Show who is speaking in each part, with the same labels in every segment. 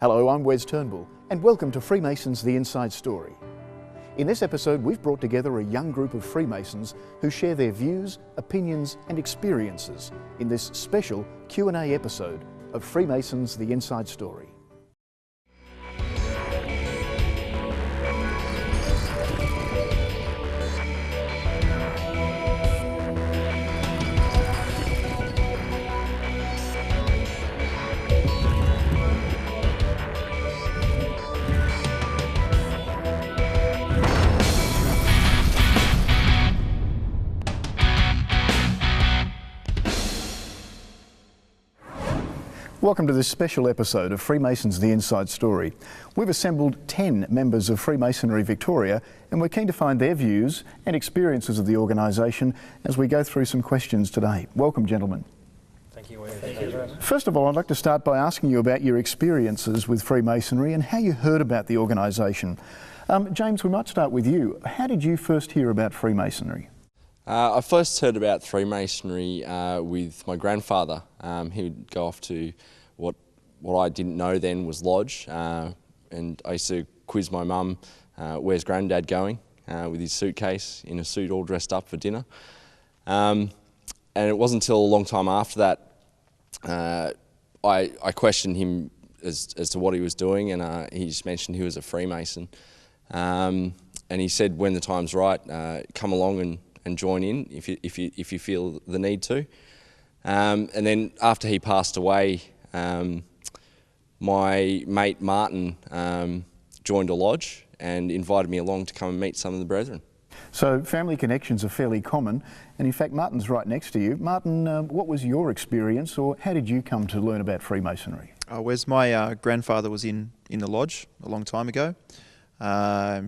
Speaker 1: Hello, I'm Wes Turnbull, and welcome to Freemasons The Inside Story. In this episode, we've brought together a young group of Freemasons who share their views, opinions and experiences in this special Q&A episode of Freemasons The Inside Story. Welcome to this special episode of Freemasons The Inside Story. We've assembled 10 members of Freemasonry Victoria and we're keen to find their views and experiences of the organisation as we go through some questions today. Welcome, gentlemen.
Speaker 2: Thank you. Thank you very much.
Speaker 1: First of all, I'd like to start by asking you about your experiences with Freemasonry and how you heard about the organisation. James, we might start with you. How did you first hear about Freemasonry?
Speaker 3: I first heard about Freemasonry with my grandfather. He would go off to what I didn't know then was lodge, and I used to quiz my mum, where's Granddad going, with his suitcase, in a suit all dressed up for dinner. And it wasn't until a long time after that I questioned him as to what he was doing, and he just mentioned he was a Freemason. And he said, when the time's right, come along and join in if you feel the need to. And then after he passed away, my mate Martin joined a lodge and invited me along to come and meet some of the brethren.
Speaker 1: So family connections are fairly common, and in fact Martin's right next to you. Martin, what was your experience, or how did you come to learn about Freemasonry?
Speaker 4: Wes, my grandfather was in the lodge a long time ago.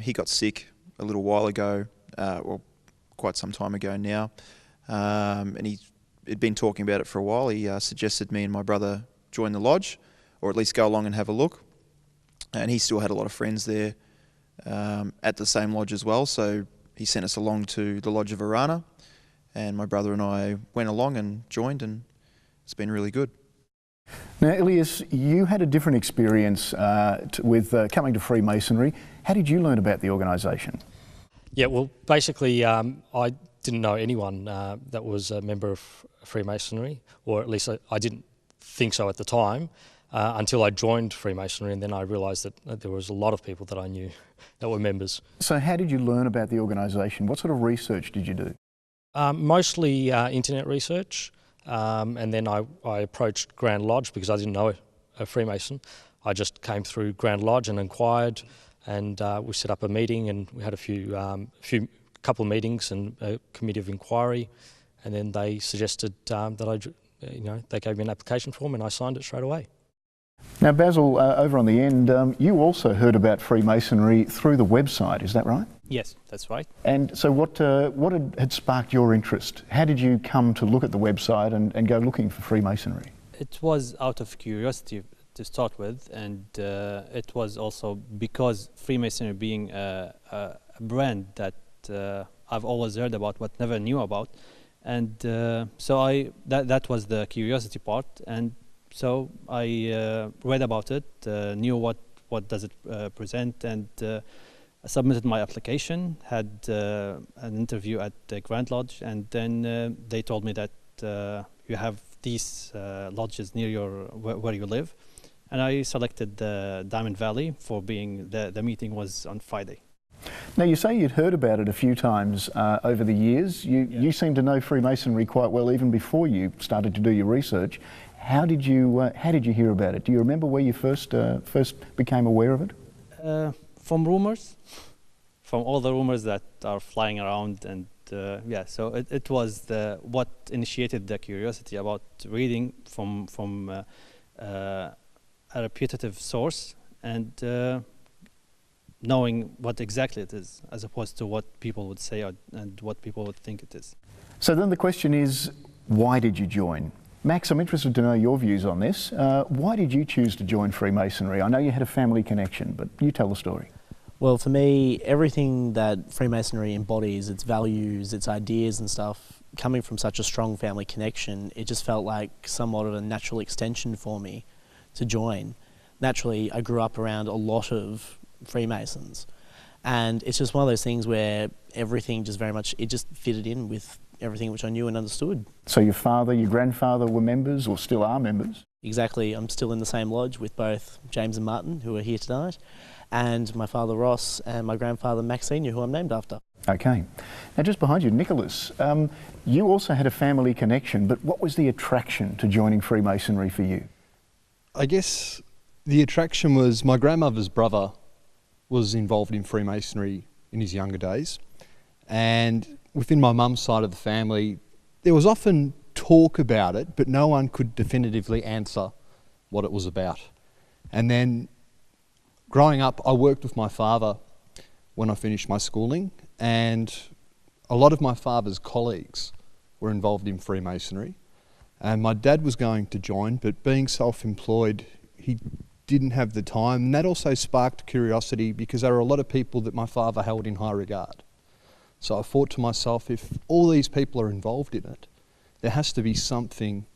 Speaker 4: He got sick a little while ago, well, quite some time ago now, and he had been talking about it for a while. He suggested me and my brother join the lodge, or at least go along and have a look. And he still had a lot of friends there at the same lodge as well, so he sent us along to the Lodge of Arana, and my brother and I went along and joined, and it's been really good.
Speaker 1: Now, Elias, you had a different experience with coming to Freemasonry. How did you learn about the organisation?
Speaker 2: Yeah, well, basically, I didn't know anyone that was a member of Freemasonry, or at least I didn't think so at the time, until I joined Freemasonry, and then I realised that there was a lot of people that I knew that were members.
Speaker 1: So how did you learn about the organisation? What sort of research did you do?
Speaker 2: Mostly internet research, and then I approached Grand Lodge because I didn't know a Freemason. I just came through Grand Lodge and inquired, and we set up a meeting, and we had a couple of meetings and a committee of inquiry, and then they suggested that they gave me an application form and I signed it straight away.
Speaker 1: Now, Basil, over on the end, you also heard about Freemasonry through the website, is that right?
Speaker 5: Yes, that's right.
Speaker 1: And so what had sparked your interest? How did you come to look at the website and go looking for Freemasonry?
Speaker 5: It was out of curiosity to start with, and it was also because Freemasonry being a brand that I've always heard about but never knew about, and so that was the curiosity part, and so I read about it, knew what does it present, and I submitted my application, had an interview at the Grand Lodge, and then they told me that you have these lodges near where you live, and I selected the Diamond Valley for being the meeting was on Friday.
Speaker 1: Now, you say you'd heard about it a few times over the years. You seem to know Freemasonry quite well even before you started to do your research. How did you hear about it? Do you remember where you first became aware of it?
Speaker 5: From rumors, from all the rumors that are flying around, and yeah, so it was what initiated the curiosity about reading from a reputative source, and knowing what exactly it is, as opposed to what people would say and what people would think it is.
Speaker 1: So then the question is, why did you join? Max, I'm interested to know your views on this. Why did you choose to join Freemasonry? I know you had a family connection, but you tell the story.
Speaker 6: Well, for me, everything that Freemasonry embodies, its values, its ideas and stuff, coming from such a strong family connection, it just felt like somewhat of a natural extension for me to join. naturally I grew up around a lot of Freemasons, and it's just one of those things where everything just very much, it just fitted in with everything which I knew and understood.
Speaker 1: So your father, your grandfather were members or still are members?
Speaker 6: Exactly. I'm still in the same lodge with both James and Martin, who are here tonight, and my father Ross and my grandfather Max Senior, who I'm named after.
Speaker 1: Okay. Now just behind you, Nicholas, you also had a family connection, but what was the attraction to joining Freemasonry for you?
Speaker 7: I guess the attraction was my grandmother's brother was involved in Freemasonry in his younger days, and within my mum's side of the family there was often talk about it, but no one could definitively answer what it was about. And then growing up, I worked with my father when I finished my schooling, and a lot of my father's colleagues were involved in Freemasonry, and my dad was going to join, but being self-employed, he didn't have the time, and that also sparked curiosity because there were a lot of people that my father held in high regard. So I thought to myself, if all these people are involved in it, there has to be something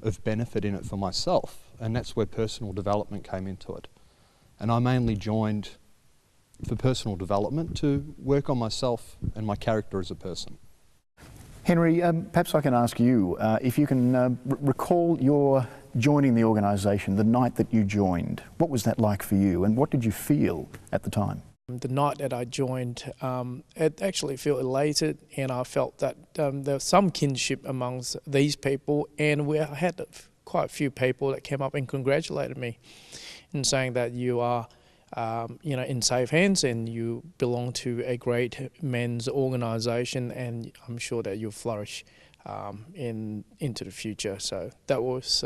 Speaker 7: of benefit in it for myself, and that's where personal development came into it. And I mainly joined for personal development to work on myself and my character as a person.
Speaker 1: Henry, perhaps I can ask you if you can recall your joining the organisation, the night that you joined. What was that like for you, and what did you feel at the time?
Speaker 8: The night that I joined, it actually felt elated, and I felt that there was some kinship amongst these people, and we had quite a few people that came up and congratulated me and saying that you are in safe hands and you belong to a great men's organisation, and I'm sure that you'll flourish into the future. So that was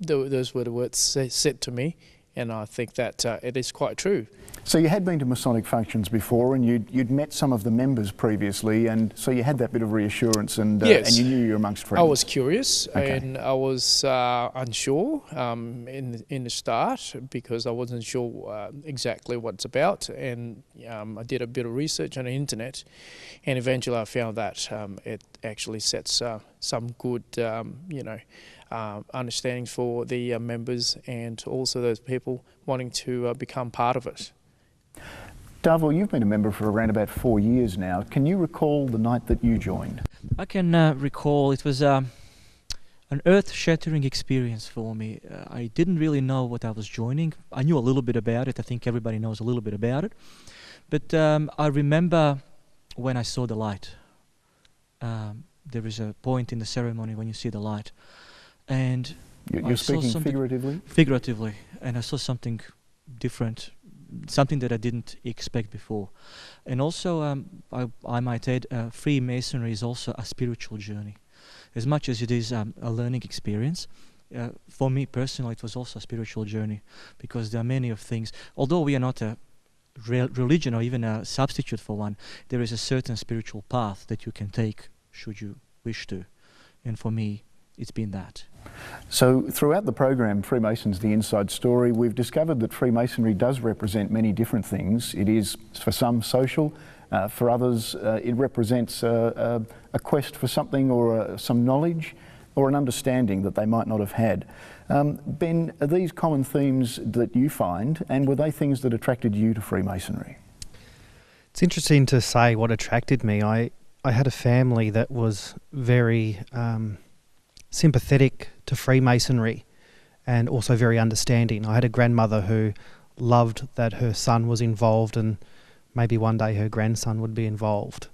Speaker 8: those were the words said to me, and I think that it is quite true.
Speaker 1: So you had been to Masonic functions before, and you'd met some of the members previously, and so you had that bit of reassurance, and,
Speaker 8: yes.
Speaker 1: And you knew you were amongst friends.
Speaker 8: I was curious,
Speaker 1: okay.
Speaker 8: And I was unsure in the start because I wasn't sure exactly what it's about, and I did a bit of research on the internet, and eventually I found that it actually sets some good, understanding for the members and also those people wanting to become part of it.
Speaker 1: Darvel, you've been a member for around about 4 years now. Can you recall the night that you joined?
Speaker 9: I can recall it was an earth-shattering experience for me. I didn't really know what I was joining. I knew a little bit about it. I think everybody knows a little bit about it. But I remember when I saw the light. There is a point in the ceremony when you see the light. And
Speaker 1: you're speaking figuratively?
Speaker 9: Figuratively. And I saw something different, something that I didn't expect before. And also, I might add, Freemasonry is also a spiritual journey. As much as it is a learning experience, for me personally it was also a spiritual journey, because there are many of things, although we are not a religion or even a substitute for one, there is a certain spiritual path that you can take should you wish to. And for me, it's been that.
Speaker 1: So throughout the program, Freemasons, The Inside Story, we've discovered that Freemasonry does represent many different things. It is, for some, social. For others, it represents a quest for something or some knowledge or an understanding that they might not have had. Ben, are these common themes that you find, and were they things that attracted you to Freemasonry?
Speaker 10: It's interesting to say what attracted me. I had a family that was very sympathetic to Freemasonry and also very understanding. I had a grandmother who loved that her son was involved, and maybe one day her grandson would be involved.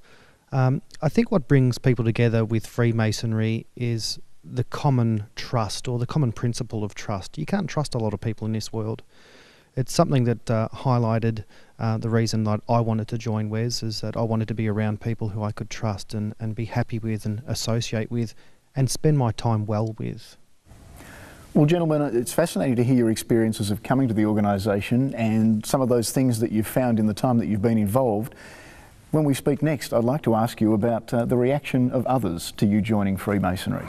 Speaker 10: I think what brings people together with Freemasonry is the common trust, or the common principle of trust. You can't trust a lot of people in this world. It's something that highlighted the reason that I wanted to join Wes, is that I wanted to be around people who I could trust and be happy with and associate with and spend my time well with.
Speaker 1: Well, gentlemen, it's fascinating to hear your experiences of coming to the organisation and some of those things that you've found in the time that you've been involved. When we speak next, I'd like to ask you about the reaction of others to you joining Freemasonry.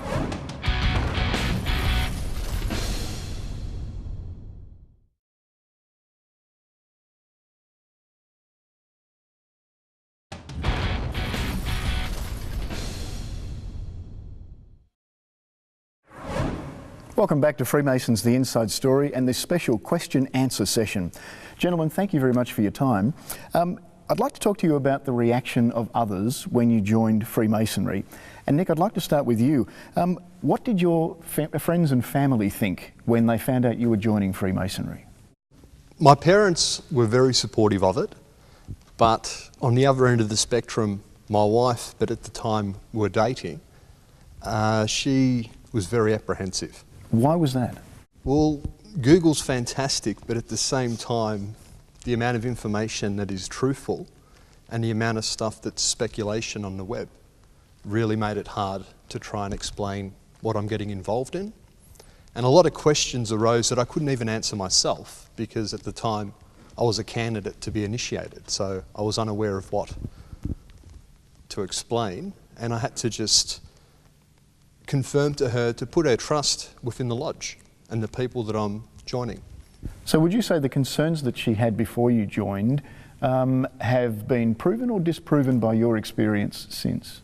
Speaker 1: Welcome back to Freemasons The Inside Story and this special question-answer session. Gentlemen, thank you very much for your time. I'd like to talk to you about the reaction of others when you joined Freemasonry. And Nick, I'd like to start with you. What did your friends and family think when they found out you were joining Freemasonry?
Speaker 7: My parents were very supportive of it, but on the other end of the spectrum, my wife, that at the time were dating, she was very apprehensive.
Speaker 1: Why was that?
Speaker 7: Well, Google's fantastic, but at the same time, the amount of information that is truthful and the amount of stuff that's speculation on the web really made it hard to try and explain what I'm getting involved in. And a lot of questions arose that I couldn't even answer myself because at the time I was a candidate to be initiated, so I was unaware of what to explain, and I had to just confirm to her to put her trust within the lodge and the people that I'm joining.
Speaker 1: So would you say the concerns that she had before you joined have been proven or disproven by your experience since?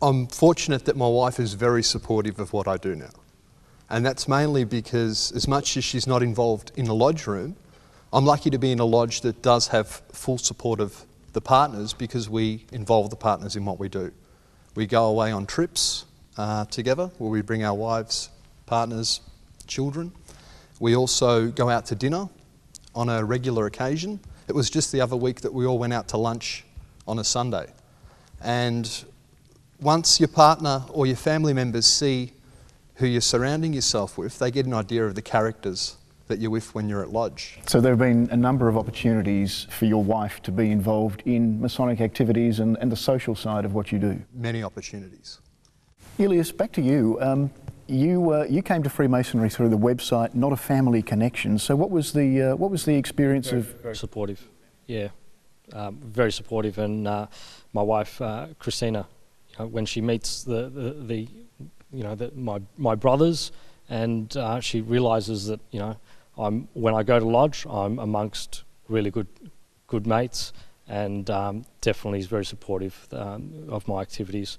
Speaker 7: I'm fortunate that my wife is very supportive of what I do now. And that's mainly because as much as she's not involved in the lodge room, I'm lucky to be in a lodge that does have full support of the partners because we involve the partners in what we do. We go away on trips together where we bring our wives, partners, children. We also go out to dinner on a regular occasion. It was just the other week that we all went out to lunch on a Sunday. And once your partner or your family members see who you're surrounding yourself with, they get an idea of the characters that you're with when you're at lodge.
Speaker 1: So there have been a number of opportunities for your wife to be involved in Masonic activities and the social side of what you do.
Speaker 7: Many opportunities.
Speaker 1: Elias, back to you. You came to Freemasonry through the website, not a family connection. So what was the experience of?
Speaker 2: Very supportive, yeah, very supportive. And my wife, Christina, when she meets my brothers, and she realises that when I go to lodge, I'm amongst really good mates, and definitely is very supportive of my activities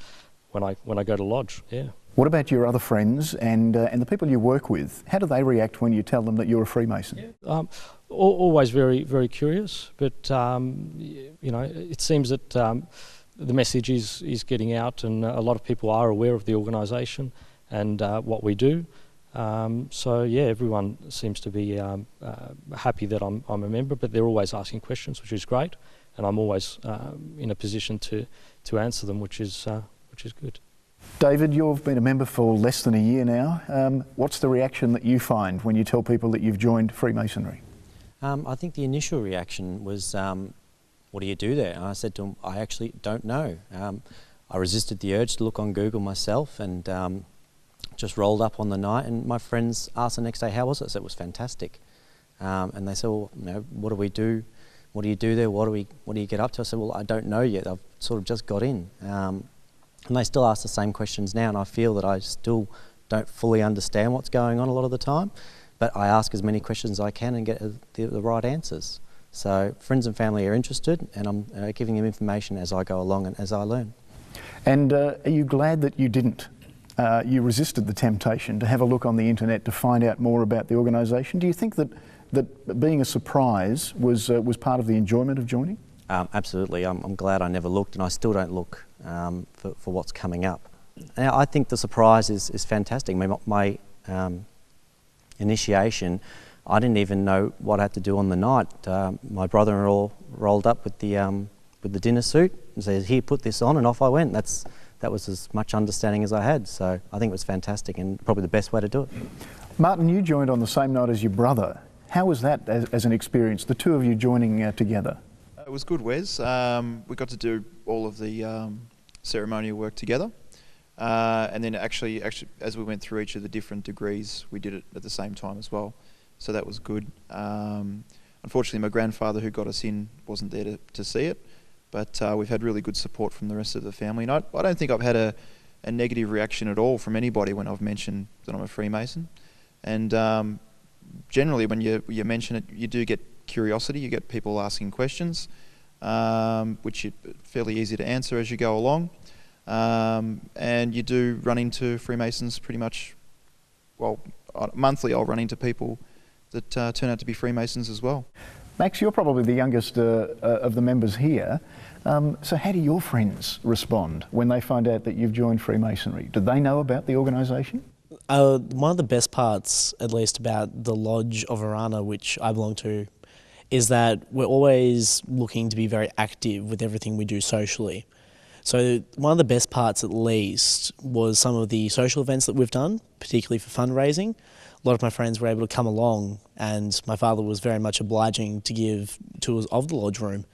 Speaker 2: when I go to lodge. Yeah.
Speaker 1: What about your other friends and the people you work with? How do they react when you tell them that you're a Freemason?
Speaker 2: Yeah. Always very, very curious, but it seems that the message is getting out, and a lot of people are aware of the organisation and what we do. So yeah, everyone seems to be happy that I'm a member, but they're always asking questions, which is great, and I'm always in a position to answer them, which is good.
Speaker 1: David, you've been a member for less than a year now. What's the reaction that you find when you tell people that you've joined Freemasonry?
Speaker 11: I think the initial reaction was, what do you do there? And I said to them, I actually don't know. I resisted the urge to look on Google myself and just rolled up on the night, and my friends asked the next day, how was it? I said, it was fantastic. And they said, well, what do we do? What do you do there? What do you get up to? I said, well, I don't know yet. I've sort of just got in. And they still ask the same questions now, and I feel that I still don't fully understand what's going on a lot of the time, but I ask as many questions as I can and get the right answers. So friends and family are interested, and I'm giving them information as I go along and as I learn.
Speaker 1: And are you glad that you didn't? You resisted the temptation to have a look on the internet to find out more about the organisation. Do you think that being a surprise was part of the enjoyment of joining?
Speaker 11: Absolutely. I'm glad I never looked, and I still don't look for what's coming up. Now, I think the surprise is fantastic. My initiation, I didn't even know what I had to do on the night. My brother-in-law rolled up with the dinner suit and said, "Here, put this on," and off I went. That was as much understanding as I had. So I think it was fantastic and probably the best way to do it.
Speaker 1: Martin, you joined on the same night as your brother. How was that as an experience, the two of you joining together?
Speaker 4: It was good, Wes. We got to do all of the ceremonial work together. And then actually, as we went through each of the different degrees, we did it at the same time as well. So that was good. Unfortunately, my grandfather who got us in wasn't there to see it, but we've had really good support from the rest of the family. And I don't think I've had a negative reaction at all from anybody when I've mentioned that I'm a Freemason. And generally, when you mention it, you do get curiosity. You get people asking questions, which are fairly easy to answer as you go along. And you do run into Freemasons pretty much monthly I'll run into people that turn out to be Freemasons as well.
Speaker 1: Max, you're probably the youngest of the members here. So how do your friends respond when they find out that you've joined Freemasonry? Do they know about the organisation?
Speaker 6: One of the best parts, at least about the Lodge of Arana, which I belong to, is that we're always looking to be very active with everything we do socially. So one of the best parts, at least, was some of the social events that we've done, particularly for fundraising. A lot of my friends were able to come along, and my father was very much obliging to give tours of the lodge room.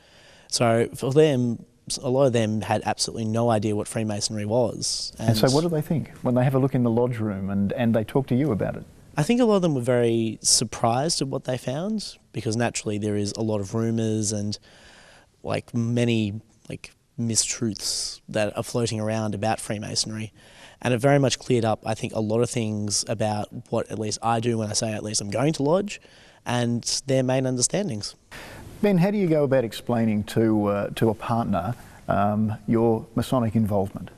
Speaker 6: So for them, a lot of them had absolutely no idea what Freemasonry was.
Speaker 1: And so what do they think when they have a look in the lodge room and they talk to you about it?
Speaker 6: I think a lot of them were very surprised at what they found, because naturally there is a lot of rumours and many mistruths that are floating around about Freemasonry. And it very much cleared up, I think, a lot of things about what at least I do when I say at least I'm going to lodge, and their main understandings.
Speaker 1: Ben, how do you go about explaining to a partner your Masonic involvement?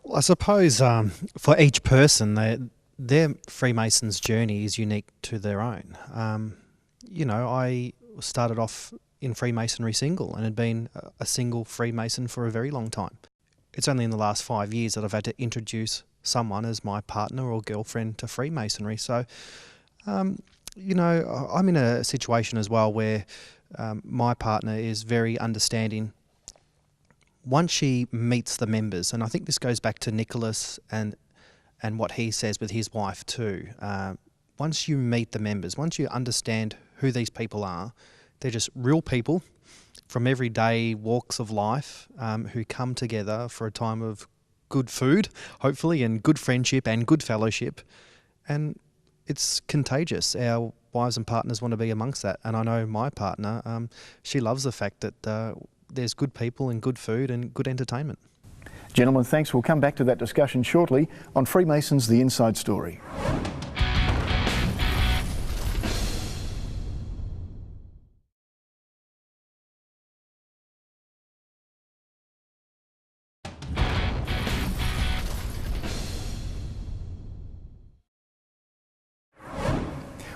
Speaker 10: Well, I suppose for each person, their Freemason's journey is unique to their own. I started off in Freemasonry single and had been a single Freemason for a very long time. It's only in the last 5 years that I've had to introduce someone as my partner or girlfriend to Freemasonry. So, I'm in a situation as well where my partner is very understanding. Once she meets the members, and I think this goes back to Nicholas and what he says with his wife too, once you meet the members, once you understand who these people are, they're just real people from everyday walks of life who come together for a time of good food, hopefully, and good friendship and good fellowship. And it's contagious. Our wives and partners want to be amongst that. And I know my partner, she loves the fact that there's good people and good food and good entertainment.
Speaker 1: Gentlemen, thanks. We'll come back to that discussion shortly on Freemasons, The Inside Story.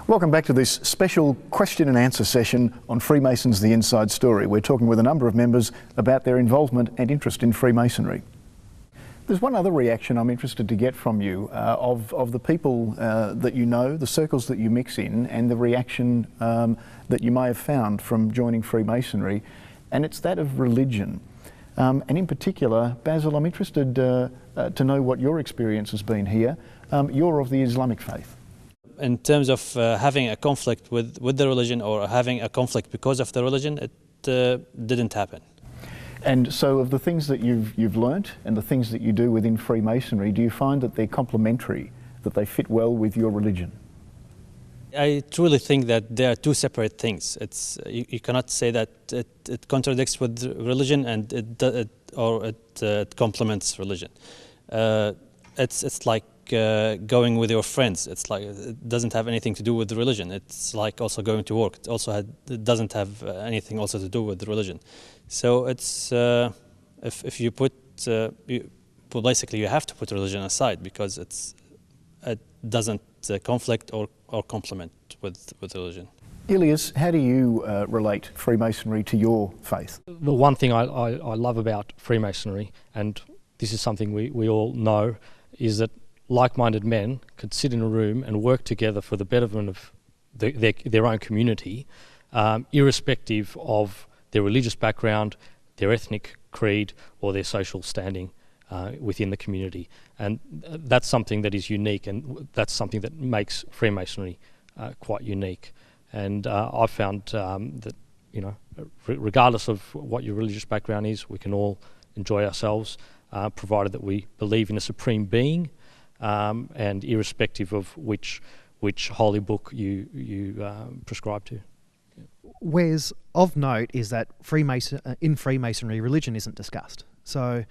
Speaker 1: Welcome back to this special question and answer session on Freemasons, The Inside Story. We're talking with a number of members about their involvement and interest in Freemasonry. There's one other reaction I'm interested to get from you of the people that you know, the circles that you mix in, and the reaction that you may have found from joining Freemasonry, and it's that of religion. And in particular, Basil, I'm interested to know what your experience has been here. You're of the Islamic faith.
Speaker 5: In terms of having a conflict with the religion or having a conflict because of the religion, it didn't happen.
Speaker 1: And so of the things that you've learnt and the things that you do within Freemasonry, do you find that they're complementary, that they fit well with your religion?
Speaker 5: I truly think that they are two separate things. It's you cannot say that it contradicts with religion and it complements religion. It's like going with your friends. It's like it doesn't have anything to do with the religion. It's like also going to work. It doesn't have anything also to do with the religion. So it's if you put basically you have to put religion aside because it doesn't conflict or complement with religion.
Speaker 1: Ilias, how do you relate Freemasonry to your faith?
Speaker 2: The one thing I love about Freemasonry, and this is something we all know, is that like-minded men could sit in a room and work together for the betterment of their own community, irrespective of their religious background, their ethnic creed, or their social standing within the community. And that's something that is unique, and that's something that makes Freemasonry quite unique. And I've found that, regardless of what your religious background is, we can all enjoy ourselves, provided that we believe in a supreme being, and irrespective of which holy book you prescribe to.
Speaker 10: Whereas of note is that in Freemasonry, religion isn't discussed. So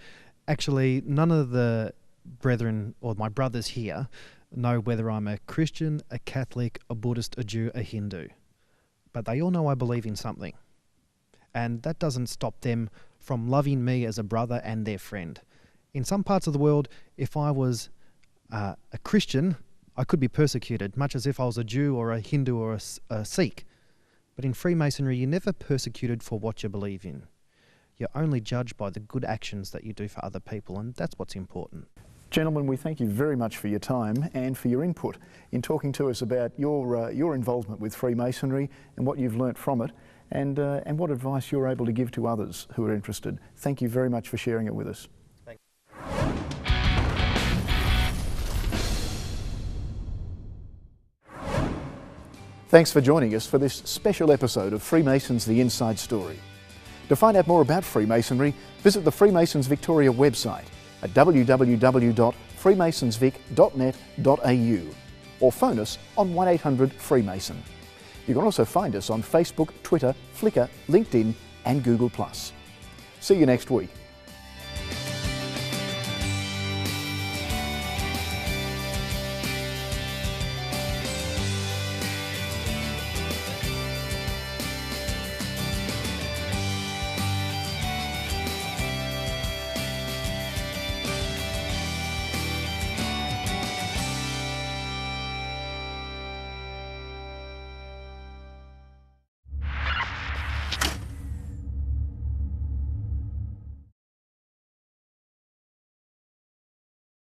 Speaker 10: actually none of the brethren or my brothers here know whether I'm a Christian, a Catholic, a Buddhist, a Jew, a Hindu. But they all know I believe in something. And that doesn't stop them from loving me as a brother and their friend. In some parts of the world, if I was a Christian I could be persecuted, much as if I was a Jew or a Hindu or a Sikh. But in Freemasonry, you're never persecuted for what you believe in. You're only judged by the good actions that you do for other people, and that's what's important.
Speaker 1: Gentlemen, we thank you very much for your time and for your input in talking to us about your involvement with Freemasonry and what you've learnt from it, and what advice you're able to give to others who are interested. Thank you very much for sharing it with us. Thanks for joining us for this special episode of Freemasons The Inside Story. To find out more about Freemasonry, visit the Freemasons Victoria website at www.freemasonsvic.net.au or phone us on 1800 Freemason. You can also find us on Facebook, Twitter, Flickr, LinkedIn and Google+. See you next week.